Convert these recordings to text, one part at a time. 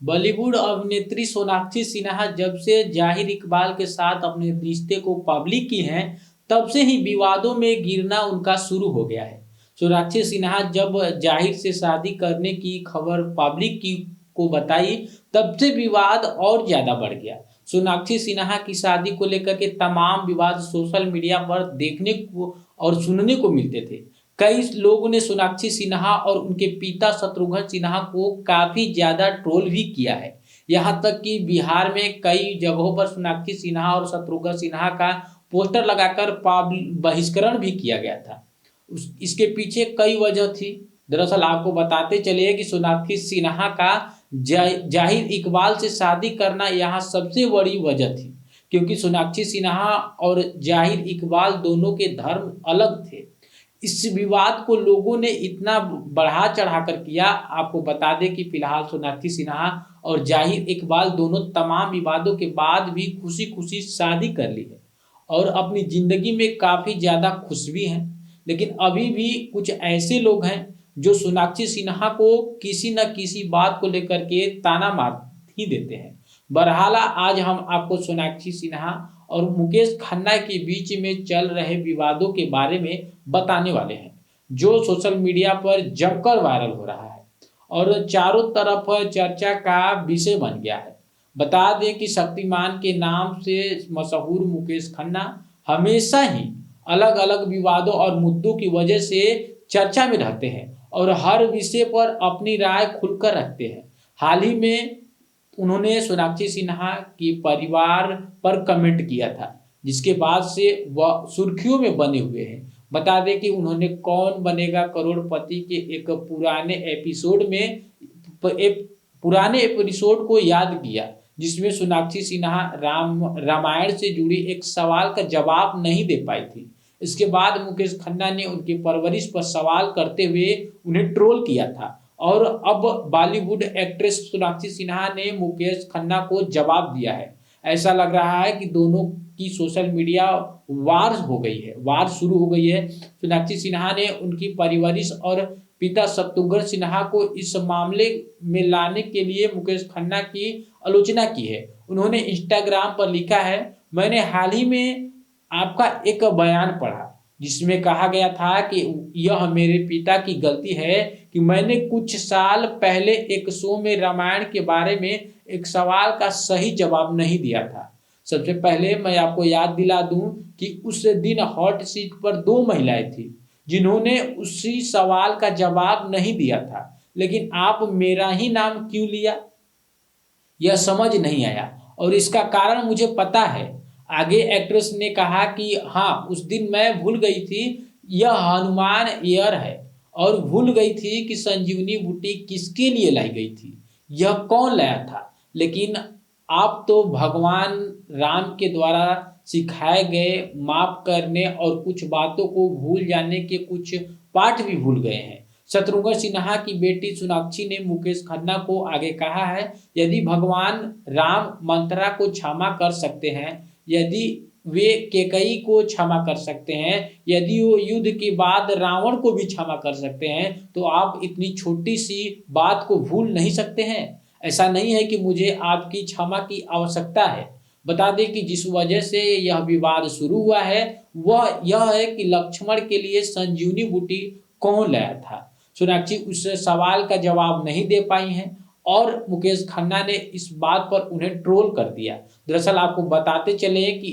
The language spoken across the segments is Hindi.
बॉलीवुड अभिनेत्री सोनाक्षी सिन्हा जब से जाहिर इकबाल के साथ अपने रिश्ते को पब्लिक की हैं, तब से ही विवादों में गिरना उनका शुरू हो गया है। सोनाक्षी सिन्हा जब जाहिर से शादी करने की खबर पब्लिक की को बताई, तब से विवाद और ज्यादा बढ़ गया। सोनाक्षी सिन्हा की शादी को लेकर के तमाम विवाद सोशल मीडिया पर देखने को और सुनने को मिलते थे। कई लोगों ने सोनाक्षी सिन्हा और उनके पिता शत्रुघ्न सिन्हा को काफी ज्यादा ट्रोल भी किया है। यहाँ तक कि बिहार में कई जगहों पर सोनाक्षी सिन्हा और शत्रुघ्न सिन्हा का पोस्टर लगाकर बहिष्करण भी किया गया था। इसके पीछे कई वजह थी। दरअसल आपको बताते चले कि सोनाक्षी सिन्हा का जाहिर इकबाल से शादी करना यहाँ सबसे बड़ी वजह थी, क्योंकि सोनाक्षी सिन्हा और जाहिर इकबाल दोनों के धर्म अलग थे। इस विवाद को लोगों ने इतना बढ़ा चढ़ा कर किया। आपको बता दें कि फिलहाल सोनाक्षी सिन्हा और जाहिर इकबाल दोनों तमाम विवादों के बाद भी खुशी खुशी शादी कर ली है और अपनी जिंदगी में काफी ज्यादा खुश भी हैं। लेकिन अभी भी कुछ ऐसे लोग हैं जो सोनाक्षी सिन्हा को किसी न किसी बात को लेकर के ताना मार ही देते हैं। बहरहाल आज हम आपको सोनाक्षी सिन्हा और मुकेश खन्ना के बीच में चल रहे विवादों के बारे में बताने वाले हैं, जो सोशल मीडिया पर जमकर वायरल हो रहा है और चारों तरफ चर्चा का विषय बन गया है। बता दें कि शक्तिमान के नाम से मशहूर मुकेश खन्ना हमेशा ही अलग अलग विवादों और मुद्दों की वजह से चर्चा में रहते हैं और हर विषय पर अपनी राय खुलकर रखते हैं। हाल ही में उन्होंने सोनाक्षी सिन्हा के परिवार पर कमेंट किया था, जिसके बाद से वह सुर्खियों में बने हुए हैं। बता दें कि उन्होंने कौन बनेगा करोड़पति के एक पुराने एपिसोड को याद किया, जिसमें सोनाक्षी सिन्हा रामायण से जुड़ी एक सवाल का जवाब नहीं दे पाई थी। इसके बाद मुकेश खन्ना ने उनकी परवरिश पर सवाल करते हुए उन्हें ट्रोल किया था और अब बॉलीवुड एक्ट्रेस सोनाक्षी सिन्हा ने मुकेश खन्ना को जवाब दिया है। ऐसा लग रहा है कि दोनों की सोशल मीडिया वार शुरू हो गई है। सोनाक्षी सिन्हा ने उनकी परवरिश और पिता शत्रुघ्न सिन्हा को इस मामले में लाने के लिए मुकेश खन्ना की आलोचना की है। उन्होंने इंस्टाग्राम पर लिखा है, मैंने हाल ही में आपका एक बयान पढ़ा जिसमें कहा गया था कि यह मेरे पिता की गलती है कि मैंने कुछ साल पहले एक शो में रामायण के बारे में एक सवाल का सही जवाब नहीं दिया था। सबसे पहले मैं आपको याद दिला दूं कि उस दिन हॉट सीट पर 2 महिलाएं थी जिन्होंने उसी सवाल का जवाब नहीं दिया था, लेकिन आप मेरा ही नाम क्यों लिया, यह समझ नहीं आया और इसका कारण मुझे पता है। आगे एक्ट्रेस ने कहा कि हाँ, उस दिन मैं भूल गई थी यह हनुमान एयर है और भूल गई थी कि संजीवनी बूटी किसके लिए लाई गई थी, यह कौन लाया था। लेकिन आप तो भगवान राम के द्वारा सिखाए गए माफ करने और कुछ बातों को भूल जाने के कुछ पाठ भी भूल गए हैं। शत्रुघ्न सिन्हा की बेटी सोनाक्षी ने मुकेश खन्ना को आगे कहा है, यदि भगवान राम मंत्रा को क्षमा कर सकते हैं, यदि वे कैकेयी को क्षमा कर सकते हैं, यदि वो युद्ध के बाद रावण को भी क्षमा कर सकते हैं, तो आप इतनी छोटी सी बात को भूल नहीं सकते हैं। ऐसा नहीं है कि मुझे आपकी क्षमा की आवश्यकता है। बता दें कि जिस वजह से यह विवाद शुरू हुआ है वह यह है कि लक्ष्मण के लिए संजीवनी बूटी कौन लाया था। सोनाक्षी उस सवाल का जवाब नहीं दे पाई हैं और मुकेश खन्ना ने इस बात पर उन्हें ट्रोल कर दिया। दरअसल आपको बताते चले कि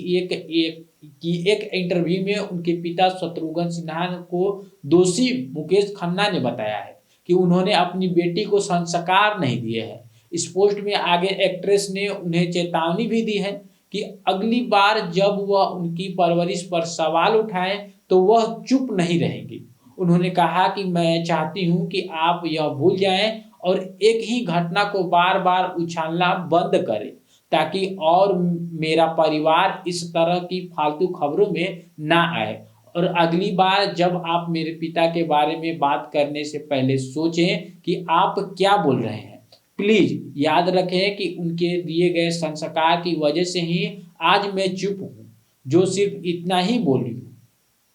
एक इंटरव्यू में उनके पिता शत्रुघ्न सिन्हा को दोषी मुकेश खन्ना ने बताया है कि उन्होंने अपनी बेटी को संस्कार नहीं दिए हैं। इस पोस्ट में आगे एक्ट्रेस ने उन्हें चेतावनी भी दी है कि अगली बार जब वह उनकी परवरिश पर सवाल उठाएं तो वह चुप नहीं रहेंगी। उन्होंने कहा कि मैं चाहती हूं कि आप यह भूल जाएं और एक ही घटना को बार बार उछालना बंद करें, ताकि और मेरा परिवार इस तरह की फालतू खबरों में ना आए। और अगली बार जब आप मेरे पिता के बारे में बात करने से पहले सोचें कि आप क्या बोल रहे हैं। प्लीज याद रखें कि उनके दिए गए संस्कार की वजह से ही आज मैं चुप हूँ, जो सिर्फ इतना ही बोली हूँ।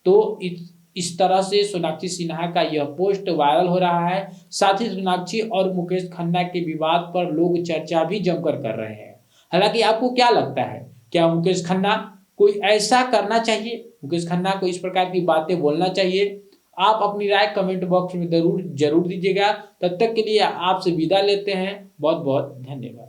तो इस तरह से सोनाक्षी सिन्हा का यह पोस्ट वायरल हो रहा है। साथ ही सोनाक्षी और मुकेश खन्ना के विवाद पर लोग चर्चा भी जमकर कर रहे हैं। हालांकि आपको क्या लगता है, क्या मुकेश खन्ना कोई ऐसा करना चाहिए, मुकेश खन्ना को इस प्रकार की बातें बोलना चाहिए? आप अपनी राय कमेंट बॉक्स में जरूर दीजिएगा। तब तक के लिए आपसे विदा लेते हैं। बहुत बहुत धन्यवाद।